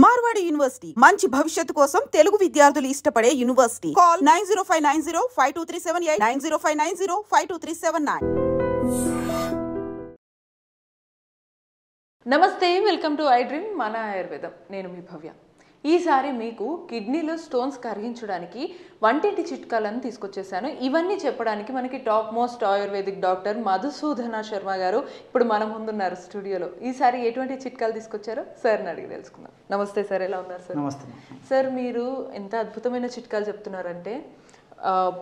Marwadi university మంచి భవిష్యత్తు కోసం తెలుగు విద్యార్థులు ఇష్టపడే యూనివర్సిటీ. కాల్ 9059052378 9059052379. నమస్తే, వెల్కమ్ టు ఐ డ్రీమ్ మన ఆయుర్వేదం. నేను మీ భవ్య. ఈసారి మీకు కిడ్నీలో స్టోన్స్ కరిగించడానికి వంటింటి చిట్కాలను తీసుకొచ్చేసాను. ఇవన్నీ చెప్పడానికి మనకి top most ayurvedic doctor Madhusudana Sharma గారు ఇప్పుడు మన ముందున్నారు స్టూడియోలో. ఈసారి ఎటువంటి చిట్కాలు తీసుకొచ్చారో సార్ని అడిగి తెలుసుకుందాం. నమస్తే సార్, ఎలా ఉన్నారు సార్? నమస్తే సార్, మీరు ఎంత అద్భుతమైన చిట్కాలు చెప్తున్నారంటే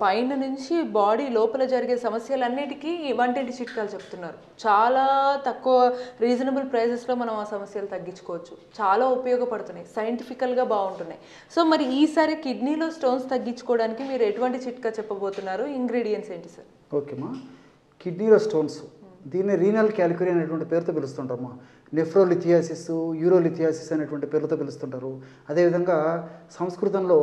పైన నుంచి బాడీ లోపల జరిగే సమస్యలన్నిటికీ వంటింటి చిట్కాలు చెప్తున్నారు. చాలా తక్కువ రీజనబుల్ ప్రైజెస్లో మనం ఆ సమస్యలు తగ్గించుకోవచ్చు. చాలా ఉపయోగపడుతున్నాయి, సైంటిఫికల్గా బాగుంటున్నాయి. సో మరి ఈసారి కిడ్నీలో స్టోన్స్ తగ్గించుకోవడానికి మీరు ఎటువంటి చిట్కా చెప్పబోతున్నారు? ఇంగ్రీడియంట్స్ ఏంటి సార్? ఓకేమ్మా, కిడ్నీలో స్టోన్స్ దీన్ని రీనల్ క్యాలిక్యురీ అనేటువంటి పేరుతో పిలుస్తుంటారమ్మా. నెఫ్రోలిథియాసిస్, యూరోలిథియాసిస్ అనేటువంటి పేరుతో పిలుస్తుంటారు. అదేవిధంగా సంస్కృతంలో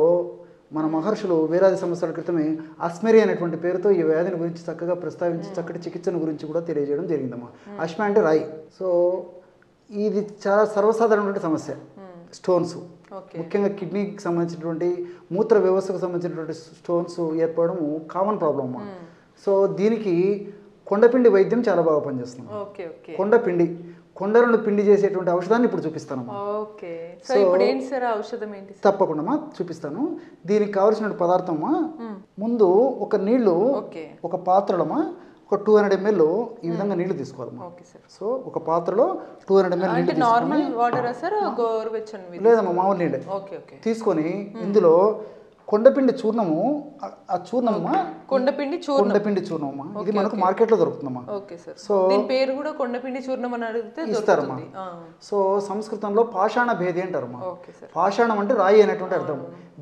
మన మహర్షులు వేలాది సంవత్సరాల క్రితమే అస్మెరి అనేటువంటి పేరుతో ఈ వ్యాధిని గురించి చక్కగా ప్రస్తావించి చక్కటి చికిత్సను గురించి కూడా తెలియజేయడం జరిగిందమ్మా. అశ్మ అంటే రాయి. సో ఇది చాలా సర్వసాధారణమైన సమస్య స్టోన్స్. ముఖ్యంగా కిడ్నీకి సంబంధించినటువంటి మూత్ర వ్యవస్థకు సంబంధించినటువంటి స్టోన్స్ ఏర్పడడం కామన్ ప్రాబ్లమ్ అమ్మా. సో దీనికి కొండపిండి వైద్యం చాలా బాగా పనిచేస్తుంది. కొండలను పిండి చేసేటువంటి ఔషధాన్ని ఇప్పుడు చూపిస్తాను. తప్పకుండా చూపిస్తాను. దీనికి కావాల్సిన పదార్థమా, ముందు ఒక నీళ్లు ఒక పాత్రలోమా ఒక 200 ml ఈ విధంగా నీళ్లు తీసుకోవాలమ్మా. సో ఒక పాత్రలో 200 ml లేదమ్మా, మామూలు నీళ్ళే తీసుకొని ఇందులో కొండపిండి చూర్ణము, ఆ చూర్ణమ్మా కొండపిండి చూర్ణమ్మా, ఇది మనకు మార్కెట్లో దొరుకుతుందమ్మా. సో పేరు కూడా కొండపిండి చూర్ణం అని అడిగితే ఇస్తారమ్మా. సో సంస్కృతంలో పాషాణ భేది అంటారమ్మా. పాషాణం అంటే రాయి అనేటువంటి అర్థం,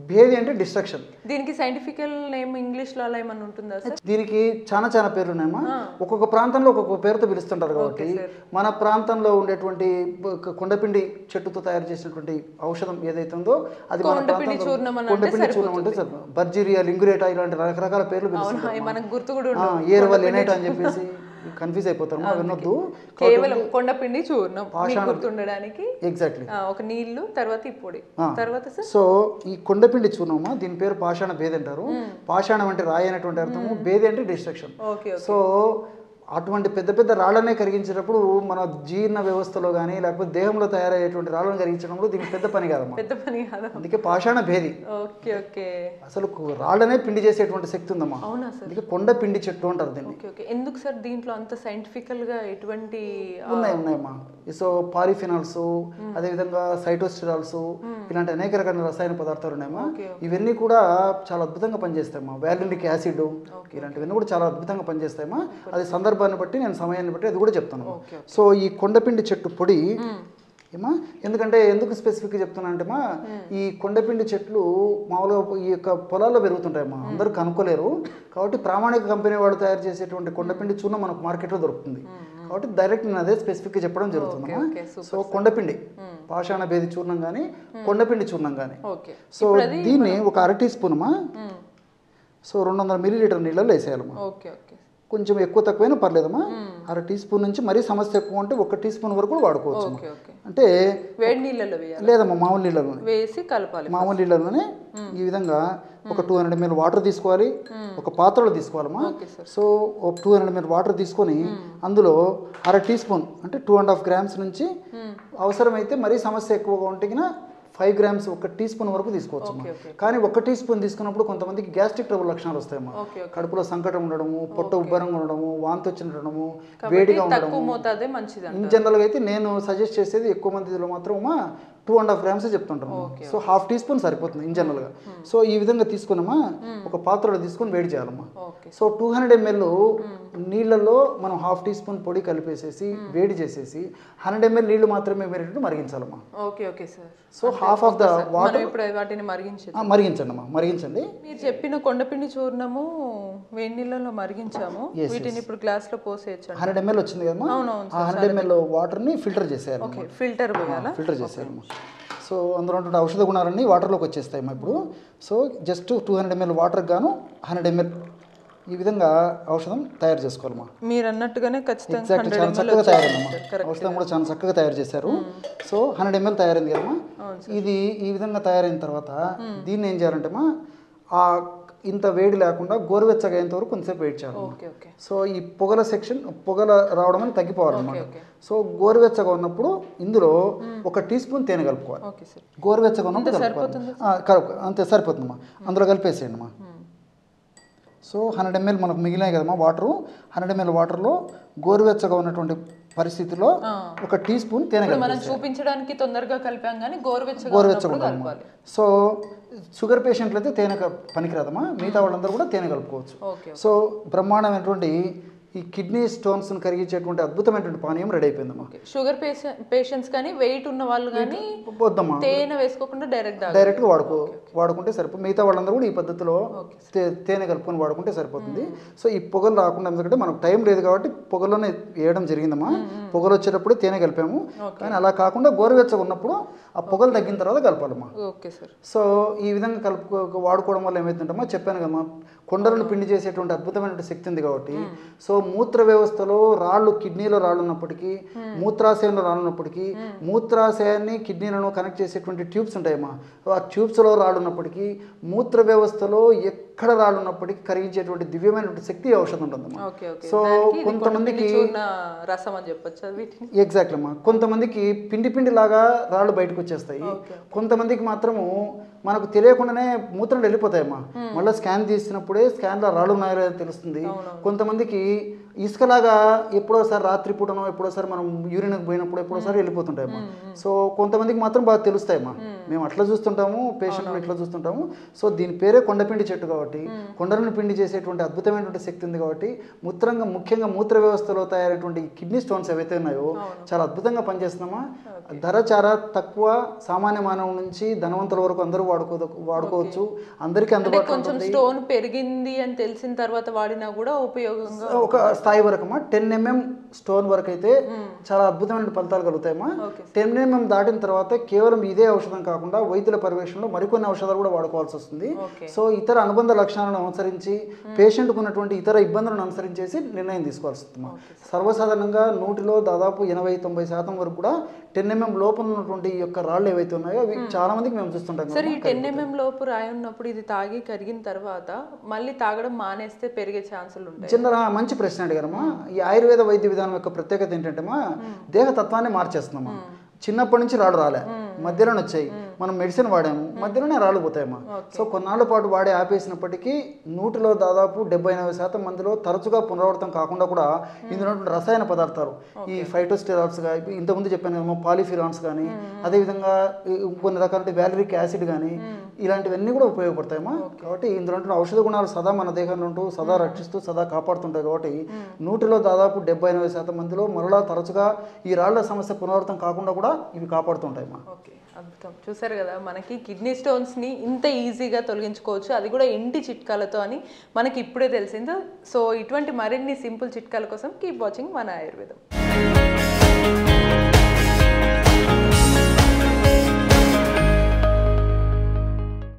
భేది అంటే డిస్ట్రక్షన్. దీనికి సైంటిఫికల్ నేమ్ ఇంగ్లీష్ లో అలా ఏమన్నా ఉంటుందా సార్? దీనికి చాలా పేర్లు ఉన్నాయమ్మా. ఒక్కొక్క ప్రాంతంలో ఒక్కొక్క పేరుతో పిలుస్తుంటారు. కాబట్టి మన ప్రాంతంలో ఉండేటువంటి కొండపిండి చెట్టుతో తయారు చేసినటువంటి ఔషధం ఏదైతే ఉందో అది కొండపిండి చూర్ణం అంటే బర్జీరియా, లింగురేటా ఇలాంటి రకరకాల పేర్లు పిలుస్తారు. ఏర్వల్ ఎనేటా అని చెప్పేసి కన్ఫ్యూజ్ అయిపోతారు. వినొద్దు. కేవలం కొండపిండి చూర్ణం గుర్తుండడానికి. ఎగ్జాక్ట్లీ. ఒక నీళ్లు తర్వాత ఈ పొడి తర్వాత. సో ఈ కొండపిండి చూర్ణమా, దీని పేరు పాషాణ భేది అంటారు. పాషాణం అంటే రాయి అనేటువంటి అర్థము, భేది అంటే డిస్ట్రక్షన్. సో అటువంటి పెద్ద పెద్ద రాళ్ళనే కరిగించేటప్పుడు మన జీర్ణ వ్యవస్థలో కానీ లేకపోతే దేహంలో తయారయ్యేటువంటి రాళ్ళను కరిగించడంలో దీనికి పెద్ద పని కాదమ్మా. అందుకే పాషాణ భేది. అసలు రాళ్ళనే పిండి చేసేటువంటి శక్తి ఉందమ్మా. అందుకే కొండ పిండి చెట్టు అంటారు దీన్ని. ఎందుకు సార్ దీంట్లో అంత సైంటిఫికల్ గా ఎటువంటి ఉన్నాయమ్మా. సో పాలిఫినాల్స్, అదేవిధంగా సైటోస్టిరాల్స్, ఇలాంటి అనేక రకాల రసాయన పదార్థాలు ఉన్నాయమ్మా. ఇవన్నీ కూడా చాలా అద్భుతంగా పనిచేస్తాయమ్మా. వ్యాలినిక్ యాసిడ్ ఇలాంటివన్నీ కూడా చాలా అద్భుతంగా పనిచేస్తాయమ్మా. అది సందర్భాన్ని బట్టి, నేను సమయాన్ని బట్టి అది కూడా చెప్తాను. సో ఈ కొండపిండి చెట్టు పొడి ఏమా, ఎందుకంటే ఎందుకు స్పెసిఫిక్గా చెప్తున్నా అంటే మా ఈ కొండపిండి చెట్లు మామూలుగా ఈ యొక్క పొలాల్లో పెరుగుతుంటాయమ్మా. అందరూ కనుక్కోలేరు. కాబట్టి ప్రామాణిక కంపెనీ వాళ్ళు తయారు చేసేటువంటి కొండపిండి చూర్ణం మనకు మార్కెట్లో దొరుకుతుంది. కాబట్టి డైరెక్ట్ నేను అదే స్పెసిఫిక్గా చెప్పడం జరుగుతుంది. సో కొండపిండి పాషాణ భేది చూర్ణం కానీ కొండపిండి చూర్ణం కానీ. సో దీన్ని ఒక 1/2 టీ స్పూన్ అమ్మా, సో 200 ml నీళ్ళలో వేసేయాలమ్మా. కొంచెం ఎక్కువ తక్కువైనా పర్లేదమ్మా. 1/2 టీ స్పూన్ నుంచి మరీ సమస్య ఎక్కువ ఉంటే 1 టీ స్పూన్ వరకు వాడుకోవచ్చు. అంటే వేడి నీళ్ళలో లేదమ్మా, మామూలు నీళ్ళలోనే వేసి కలపాలి. మామూలు నీళ్ళలోనే ఈ విధంగా ఒక 200 ml వాటర్ తీసుకోవాలి. ఒక పాత్రలో తీసుకోవాలమ్మా. సో ఒక 200 ml వాటర్ తీసుకొని అందులో 1/2 టీ స్పూన్ అంటే 2.5 grams నుంచి అవసరమైతే మరీ సమస్య ఎక్కువగా ఉంటే 5 grams 1 టీ స్పూన్ వరకు తీసుకోవచ్చు. కానీ 1 టీ స్పూన్ తీసుకున్నప్పుడు కొంతమందికి గ్యాస్ట్రిక్ ట్రబుల్ లక్షణాలు వస్తాయమ్మా. కడుపులో సంకటం ఉండడము, పొట్ట ఉబ్బరంగా ఉండడము, వాంతి వచ్చినడము, వేడిగా ఉండడము. ఇన్ జనరల్గా అయితే నేను సజెస్ట్ చేసేది ఎక్కువ మందిలో మాత్రమా 2.5 grams చెప్తుంటాను. సో 1/2 టీ స్పూన్ సరిపోతుంది ఇన్ జనరల్గా. సో ఈ విధంగా తీసుకున్నామా ఒక పాత్రలో తీసుకొని వేడి చేయాలమ్మా. సో 200 ml నీళ్ళల్లో మనం 1/2 టీ స్పూన్ పొడి కలిపేసేసి వేడి చేసేసి 100 ml నీళ్లు మాత్రమే వేరేటట్టు మరిగించాలమ్మా. So half of the water వాటిని మరిగించండి అమ్మా, మరిగించండి. మీరు చెప్పిన కొండపిండి చూర్ణము వేడి నీళ్ళలో మరిగించాము. వీటిని ఇప్పుడు గ్లాస్ లో పోసేయచ్చు. 100 ml వచ్చింది కదమ్మా, ఆ 100 ml వాటర్ని ఫిల్టర్ చేసేయాలి. ఫిల్టర్ చేసేయాలమ్మా. సో అందులో ఉంటున్న ఔషధ గుణాలన్నీ వాటర్లోకి వచ్చేస్తాయమ్మా ఇప్పుడు. సో జస్ట్ 200 ml వాటర్కి గాను 100 ml ఈ విధంగా ఔషధం తయారు చేసుకోవాలమ్మా. మీరు అన్నట్టుగానే ఖచ్చితంగా ఎగ్జాక్ట్ చాలా చక్కగా తయారైందమ్మా. ఔషధం కూడా చాలా చక్కగా తయారు చేశారు. సో 100 ml తయారైంది కదమ్మా. ఇది ఈ విధంగా తయారైన తర్వాత దీన్ని ఏం చేయాలంటే ఆ ఇంత వేడి లేకుండా గోరువెచ్చగా అయ్యేంత వరకు కొంచెంసేపు వెయిట్ చేయాలి. సో ఈ పొగల రావడం అని తగ్గిపోవాలన్నమాట. సో గోరువెచ్చగా ఉన్నప్పుడు ఇందులో 1 టీ స్పూన్ తేనె కలుపుకోవాలి. గోరువెచ్చగా ఉన్నప్పుడు అంతే సరిపోతుందమ్మా. అందులో కలిపేసేయండి అమ్మా. సో 100 ml మనకు మిగిలినాయి కదమ్మా వాటరు. 100 ml వాటర్లో గోరువెచ్చగా ఉన్నటువంటి పరిస్థితిలో 1 టీ స్పూన్ తేనె కలిపి చూపించడానికి తొందరగా కలిపాం కానీ గోరువెచ్చగా కలపాలి. సో షుగర్ పేషెంట్లు అయితే తేనె పనికిరాదమ్మా. మిగతా వాళ్ళందరూ కూడా తేనె కలుపుకోవచ్చు. సో బ్రహ్మాండమైనటువంటి ఈ కిడ్నీ స్టోన్స్ని కరిగించేటువంటి అద్భుతమైనటువంటి పానీయం రెడీ అయిపోయిందమ్మా. షుగర్ పేషెంట్స్ కానీ వెయిట్ ఉన్న వాళ్ళు కానీ వద్దమ్మా, తేనె వేసుకోకుండా డైరెక్ట్గా వాడుకుంటే సరిపోతుంది. మిగతా వాళ్ళందరూ కూడా ఈ పద్ధతిలో తేనె కలుపుకొని వాడుకుంటే సరిపోతుంది. సో ఈ పొగలు రాకుండా, ఎందుకంటే మనకు టైం లేదు కాబట్టి పొగలోనే వేయడం జరిగిందమ్మా. పొగలు వచ్చేటప్పుడు తేనె కలిపాము, కానీ అలా కాకుండా గోరువెచ్చగా ఉన్నప్పుడు ఆ పొగలు తగ్గిన తర్వాత కలపాలమ్మా. సో ఈ విధంగా వాడుకోవడం వల్ల ఏమవుతుందమ్మా, చెప్పాను కదమ్మా, కొండలను పిండి చేసేటువంటి అద్భుతమైనటువంటి శక్తి ఉంది కాబట్టి. సో మూత్ర వ్యవస్థలో రాళ్ళు, కిడ్నీలో రాళ్ళు ఉన్నప్పటికీ, మూత్రాశయంలో రాళ్ళు ఉన్నప్పటికీ, మూత్రాశయాన్ని కిడ్నీలను కనెక్ట్ చేసేటువంటి ట్యూబ్స్ ఉంటాయమ్మా. ఆ ట్యూబ్స్లో రాళ్ళు ఉన్నప్పటికీ, మూత్ర వ్యవస్థలో ఎక్కడ రాళ్ళు ఉన్నప్పటికీ కరిగించేటువంటి దివ్యమైనటువంటి శక్తి ఔషధం ఉంటుందమ్మా. సో కొంతమందికి ఎగ్జాక్ట్లీ అమ్మా, కొంతమందికి పిండి లాగా రాళ్ళు బయటకు వచ్చేస్తాయి. కొంతమందికి మాత్రము మనకు తెలియకుండానే మూత్రం వెళ్ళిపోతాయమ్మా. మళ్ళీ స్కాన్ తీసినప్పుడే స్కాన్లో రాళ్ళు ఉన్నాయో లేదో తెలుస్తుంది. కొంతమందికి ఇసుకలాగా ఎప్పుడోసారి రాత్రిపూటనో ఎప్పుడోసారి మనం యూరిన్కి పోయినప్పుడు ఎప్పుడోసారి వెళ్ళిపోతుంటాయమ్మా. సో కొంతమందికి మాత్రం బాగా తెలుస్తాయమ్మా. మేము అట్లా చూస్తుంటాము, పేషెంట్లు ఇట్లా చూస్తుంటాము. సో దీని పేరే కొండపిండి చెట్టు కాబట్టి, కొండలను పిండి చేసేటువంటి అద్భుతమైనటువంటి శక్తి ఉంది కాబట్టి, ముఖ్యంగా మూత్ర వ్యవస్థలో తయారైనటువంటి కిడ్నీ స్టోన్స్ ఏవైతే ఉన్నాయో చాలా అద్భుతంగా పనిచేస్తున్నామా. ధర చాలా తక్కువ, సామాన్య మానవం నుంచి ధనవంతుల వరకు అందరూ వాడుకోవచ్చు, అందరికీ అందుబాటులో ఉంటుంది. స్టోన్ పెరిగింది అని తెలిసిన తర్వాత వాడినా కూడా ఉపయోగంగా ఒక స్థాయి వరకు 10 mm స్టోన్ వరకు అయితే చాలా అద్భుతమైన ఫలితాలు కలుగుతాయమ్మా. 10 mm దాటిన తర్వాత కేవలం ఇదే ఔషధం కాకుండా వైద్యుల పర్యవేక్షణలో మరికొన్ని ఔషధాలు కూడా వాడుకోవాల్సి వస్తుంది. సో ఇతర అనుబంధ లక్షణాలను అనుసరించి, పేషెంట్కు ఉన్నటువంటి ఇతర ఇబ్బందులను అనుసరించేసి నిర్ణయం తీసుకోవాల్సి వస్తుందమ్మా. సర్వసాధారణంగా నూటిలో దాదాపు 80-90% వరకు కూడా 10 mm లోపల ఉన్నటువంటి ఈ యొక్క రాళ్ళు ఏవైతే ఉన్నాయో అవి చాలా మందికి మేము చూస్తుంటాం. సరే, ఈ 10 mm లోపు రాయి ఉన్నప్పుడు ఇది తాగి కరిగిన తర్వాత మళ్ళీ తాగడం మానేస్తే పెరిగే ఛాన్సులు ఉంటాయి? చిన్న మంచి ప్రశ్న అడిగారమ్మా. ఈ ఆయుర్వేద వైద్య విధానం యొక్క ప్రత్యేకత ఏంటంటే దేహతత్వాన్ని మార్చేస్తున్నామా. చిన్నప్పటి నుంచి రాళ్ళు రాలే, మధ్యలోనే వచ్చాయి, మనం మెడిసిన్ వాడాము, మధ్యలోనే రాళ్ళు పోతాయమ్మా. సో కొన్నాళ్ళ పాటు వాడి ఆపేసినప్పటికీ నూటిలో దాదాపు 70-80% మందిలో తరచుగా పునరావృతం కాకుండా కూడా ఇందులో రసాయన పదార్థాలు, ఈ ఫైటోస్టెరాయిడ్స్ కానీ, ఇంతకుముందు చెప్పాను కదమ్మా, పాలిఫిరాన్స్ కానీ, అదేవిధంగా కొన్ని రకాల వ్యాలరిక్ యాసిడ్ కానీ, ఇలాంటివన్నీ కూడా ఉపయోగపడతాయమ్మా. కాబట్టి ఇందులో ఔషధ గుణాలు సదా మన దేహంలో ఉంటూ సదా రక్షిస్తూ సదా కాపాడుతుంటాయి. కాబట్టి నూటిలో దాదాపు 70-80% మందిలో మరలా తరచుగా ఈ రాళ్ల సమస్య పునరావృతం కాకుండా కూడా ఇవి కాపాడుతుంటాయమ్మా. అద్భుతం. చూసారు కదా, మనకి కిడ్నీ స్టోన్స్ని ఇంత ఈజీగా తొలగించుకోవచ్చు, అది కూడా ఇంటి చిట్కాలతో అని మనకి ఇప్పుడే తెలిసిందో. సో ఇటువంటి మరిన్ని సింపుల్ చిట్కాల కోసం కీప్ వాచింగ్ మన ఆయుర్వేదం.